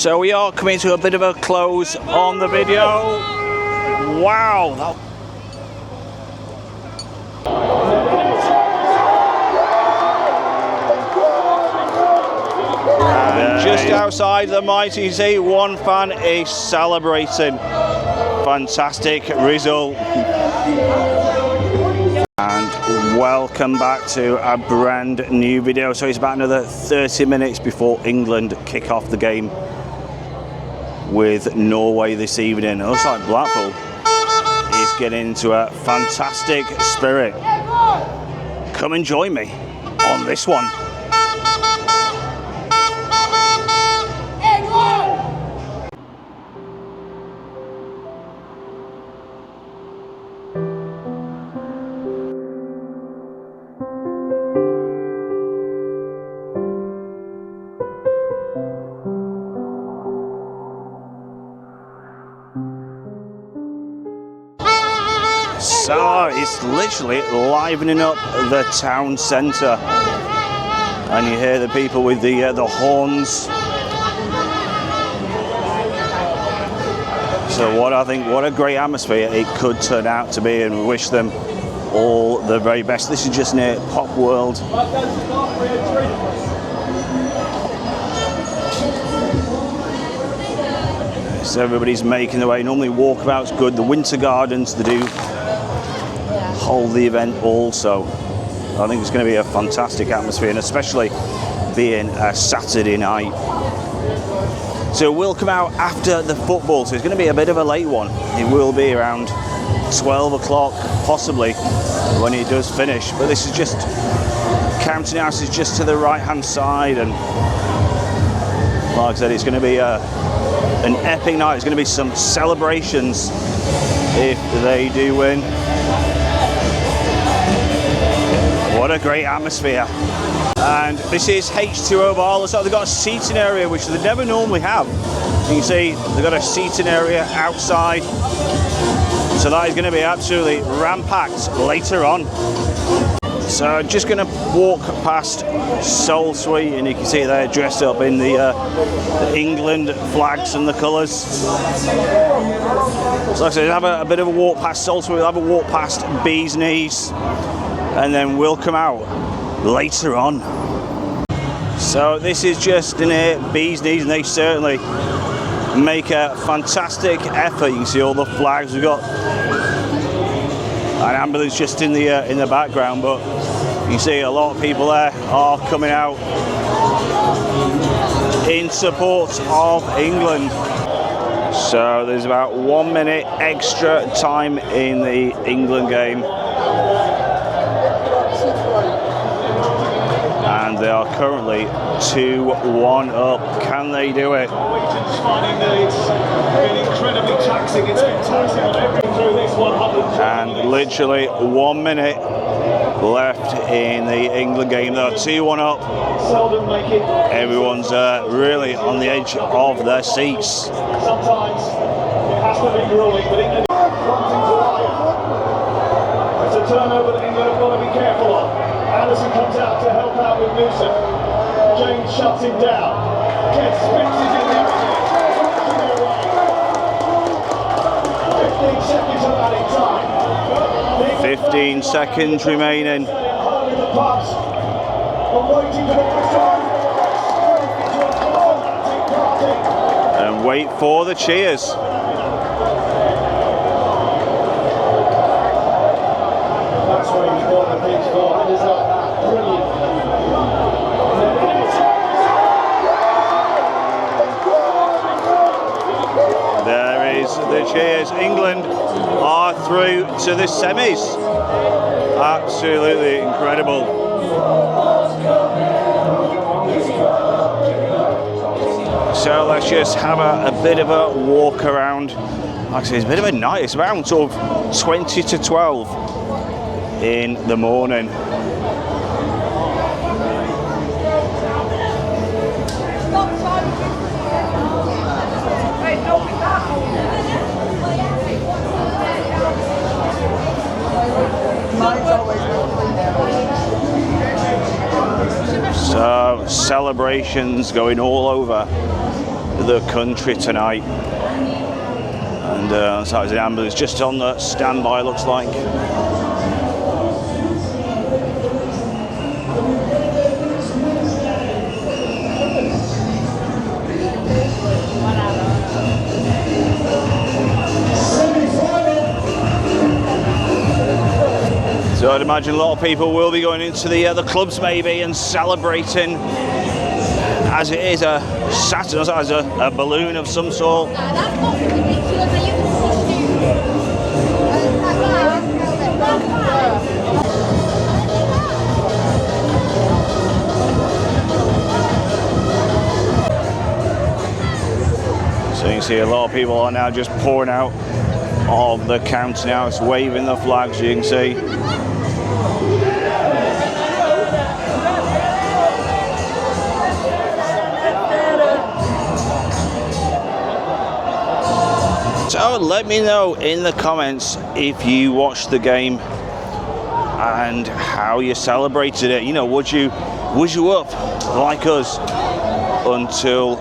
So we are coming to a bit of a close on the video. Wow. And just outside the mighty sea, one fan is celebrating. Fantastic result. And welcome back to a brand new video. So it's about another 30 minutes before England kick off the game with Norway this evening. It looks like Blackpool is getting into a fantastic spirit. Come and join me on this one. So it's literally livening up the town centre, and you hear the people with the horns. So what a great atmosphere it could turn out to be, and we wish them all the very best. This is just near Pop World. So everybody's making their way. Normally walkabout's good. The winter gardens, they do hold the event also. I think it's going to be a fantastic atmosphere, and especially being a Saturday night. So we'll come out after the football, so it's going to be a bit of a late one. It will be around 12 o'clock possibly when it does finish, but this is just Counting House is just to the right hand side, and like I said, it's going to be an epic night. It's going to be some celebrations if they do win. What a great atmosphere. And this is H2O Bar. Looks like they've got a seating area, which they never normally have. You can see they've got a seating area outside. So that is going to be absolutely ram-packed later on. So just going to walk past Soul Suite, and you can see they're dressed up in the England flags and the colours. So like I said, have a bit of a walk past Soul Suite, we'll have a walk past Bees Knees, and then we'll come out later on. So this is just near Bees Knees, and they certainly make a fantastic effort. You can see all the flags. We've got an ambulance just in the background, but you can see a lot of people there are coming out in support of England. So there's about 1 minute extra time in the England game. And they are currently 2-1 up. Can they do it? And literally 1 minute left in the England game. They're 2-1 up. Everyone's really on the edge of their seats. Sometimes it has to be grueling, but England. It's a turnover that England have got to be careful of. Allison comes out to help out with Newsom. James shuts him down. Gets spins in there. 15 seconds of added time. 15 seconds remaining. And wait for the cheers. That's what he was born the pitch for. It is brilliant. There is the cheers. England are through to the semis. Absolutely incredible. So let's just have a bit of a walk around. Like I say, it's a bit of a night. It's around sort of 20 to 12 in the morning. So celebrations going all over the country tonight. And that's how it's an ambulance just on the standby, looks like. So I'd imagine a lot of people will be going into the clubs maybe and celebrating, as it is a Saturn, as a balloon of some sort. So you can see a lot of people are now just pouring out of the counting house, waving the flags, you can see. So let me know in the comments if you watched the game and how you celebrated it. You know, was you up like us until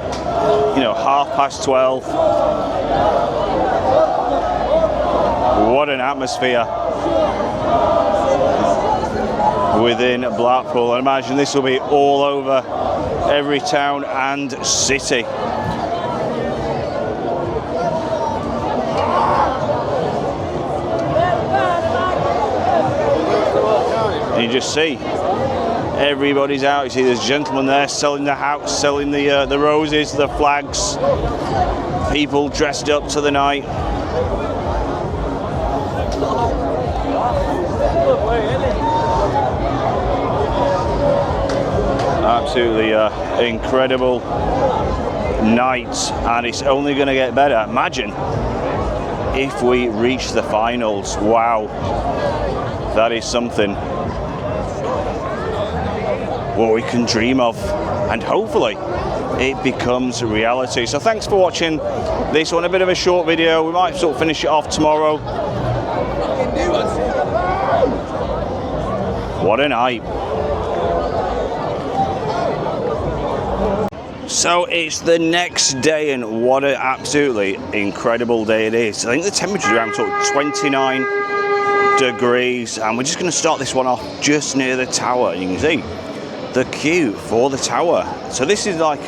12:30? What an atmosphere within Blackpool. I imagine this will be all over every town and city. You just see everybody's out. You see there's gentlemen there selling the house, selling the roses, the flags, people dressed up to the night. Absolutely incredible night, and it's only going to get better. Imagine if we reach the finals. Wow, that is something what we can dream of, and hopefully it becomes reality. So thanks for watching this one, a bit of a short video. We might sort of finish it off tomorrow. What a night. So it's the next day, and what an absolutely incredible day it is. I think the temperature is around sort of 29 degrees, and we're just going to start this one off just near the tower. You can see the queue for the tower. So this is like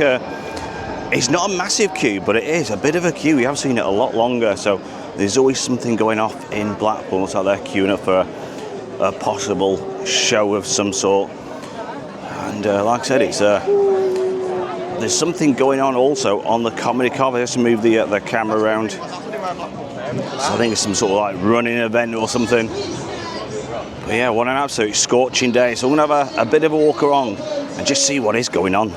it's not a massive queue, but it is a bit of a queue. We have seen it a lot longer, so there's always something going off in Blackpool. Looks like they're queuing up for a possible show of some sort. And like I said, it's there's something going on also on the comedy carpet. Let's move the camera around. So I think it's some sort of like running event or something. But yeah, what an absolute scorching day. So we're going to have a bit of a walk around and just see what is going on.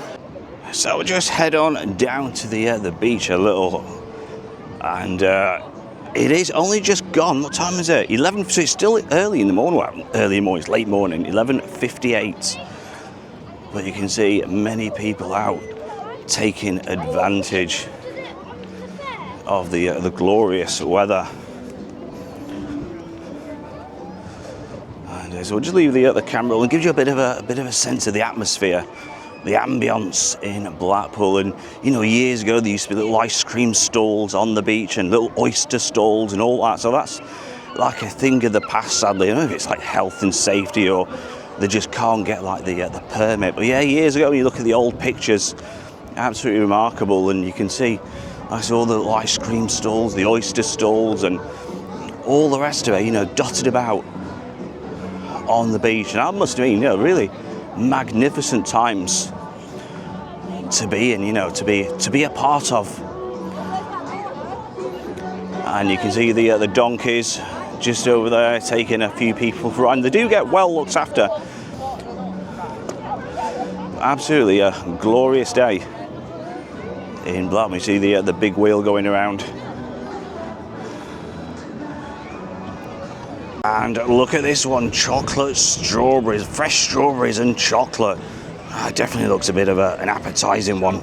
So we'll just head on down to the beach a little. And it is only just gone. What time is it? 11. So it's still early in the morning. Well, early morning, it's late morning. 11:58. But you can see many people out taking advantage of the glorious weather. And so we'll just leave the camera and give you a bit of a sense of the atmosphere, the ambience in Blackpool. And years ago there used to be little ice cream stalls on the beach and little oyster stalls and all that. So that's like a thing of the past, sadly. I don't know if it's like health and safety or they just can't get like the permit. But yeah, years ago when you look at the old pictures, absolutely remarkable. And you can see I saw the ice cream stalls, the oyster stalls, and all the rest of it, dotted about on the beach. And that must have been, really magnificent times to be in, to be a part of. And you can see the donkeys just over there taking a few people for a ride. And they do get well looked after. Absolutely a glorious day in Blackpool. You see the big wheel going around. And look at this one, chocolate strawberries, fresh strawberries and chocolate. Definitely looks a bit of an appetizing one.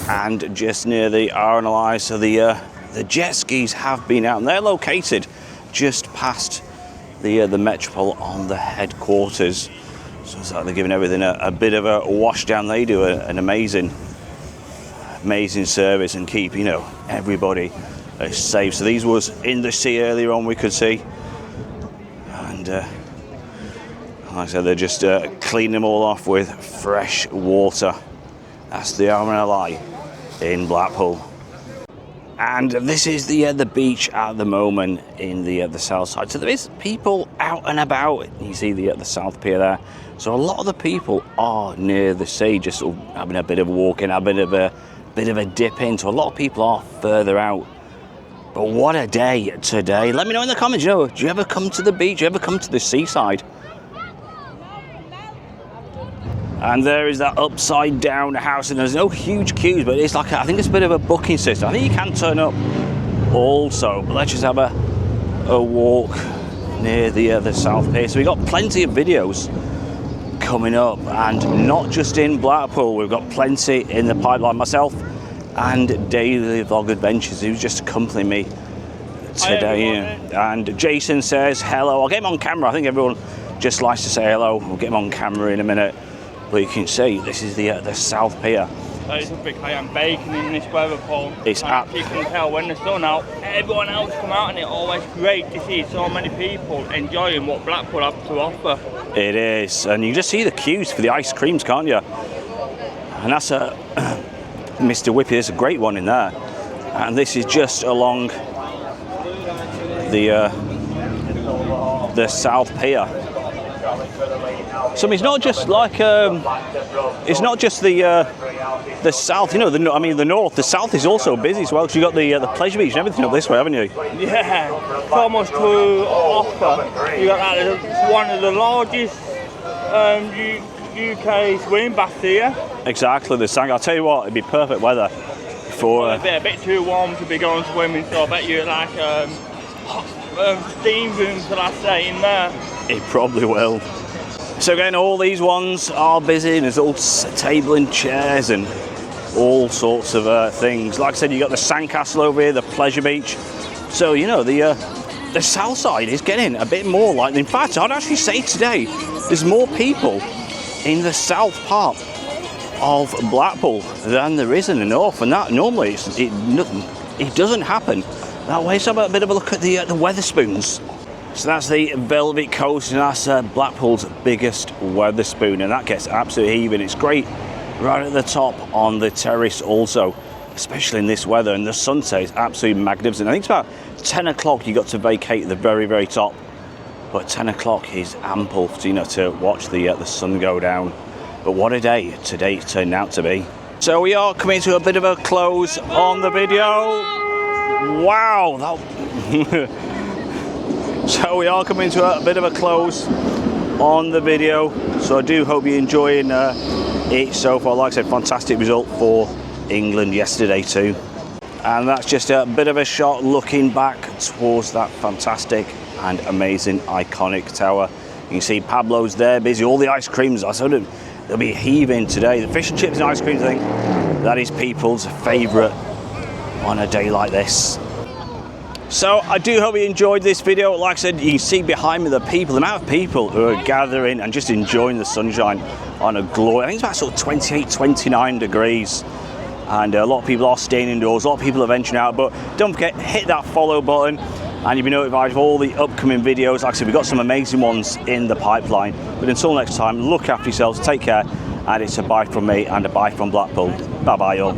And just near the RNLI, so the jet skis have been out, and they're located just past the Metropole on the headquarters. So it's like they're giving everything a bit of a wash down. They do an amazing service and keep, you know, everybody safe. So these was in the sea earlier on, we could see, and like I said, they're just cleaning them all off with fresh water. That's the RNLI in Blackpool. And this is the beach at the moment in the south side. So there is people out and about. You see the south pier there. So a lot of the people are near the sea, just sort of having a bit of a walk in, a bit of a dip in. So a lot of people are further out. But what a day today! Let me know in the comments. You know, do you ever come to the beach? Do you ever come to the seaside? And there is that upside down house, and there's no huge queues, but it's like I think it's a bit of a booking system. I think you can turn up also, but let's just have a walk near the south pier. So we've got plenty of videos coming up, and not just in Blackpool, we've got plenty in the pipeline. Myself and Daily Vlog Adventures, who's just accompanying me today. And Jason says hello. I'll get him on camera. I think everyone just likes to say hello. We'll get him on camera in a minute. But you can see this is the south pier. It's a big high and baking in this weather, Paul. It's like you can tell when the sun out, everyone else come out, and it's always great to see so many people enjoying what Blackpool have to offer. It is, and you just see the queues for the ice creams, can't you? And that's a Mr. Whippy. There's a great one in there, and this is just along the south pier. So it's not just like it's not just the south, you know. The north. The south is also busy as well, because you got the pleasure beach and everything up this way, haven't you? Yeah, so much to offer. You got that, one of the largest UK swimming baths here. Exactly. The Sang. I'll tell you what, it'd be perfect weather for. Well, it'd be a bit too warm to be going swimming, so I bet you like steam rooms, shall I say, in there. It probably will. So again, all these ones are busy, and there's all table and chairs and all sorts of things. Like I said, you got the sandcastle over here, the pleasure beach. So you know the south side is getting a bit more like. In fact, I'd actually say today there's more people in the south part of Blackpool than there is in the north, and that normally it doesn't happen that way. So have a bit of a look at the Wetherspoons. So that's the Velvet Coast, and that's Blackpool's biggest Wetherspoon, and that gets absolutely heaving. It's great right at the top on the terrace also, especially in this weather, and the sunset is absolutely magnificent. I think it's about 10 o'clock you got to vacate the very, very top, but 10 o'clock is ample to, you know, to watch the sun go down. But what a day today turned out to be. So we are coming to a bit of a close on the video. Wow, so we are coming to a bit of a close on the video. So I do hope you're enjoying it so far. Like I said, fantastic result for England yesterday too. And that's just a bit of a shot looking back towards that fantastic and amazing iconic tower. You can see Pablo's there, busy. All the ice creams, I said they'll be heaving today. The fish and chips and ice creams, I think that is people's favourite on a day like this. So I do hope you enjoyed this video. Like I said, you can see behind me the amount of people who are gathering and just enjoying the sunshine on a glory. I think it's about sort of 28, 29 degrees. And a lot of people are staying indoors, a lot of people are venturing out. But don't forget, hit that follow button and you'll be notified of all the upcoming videos. Like I said, we've got some amazing ones in the pipeline. But until next time, look after yourselves, take care. And it's a bye from me and a bye from Blackpool. Bye-bye all.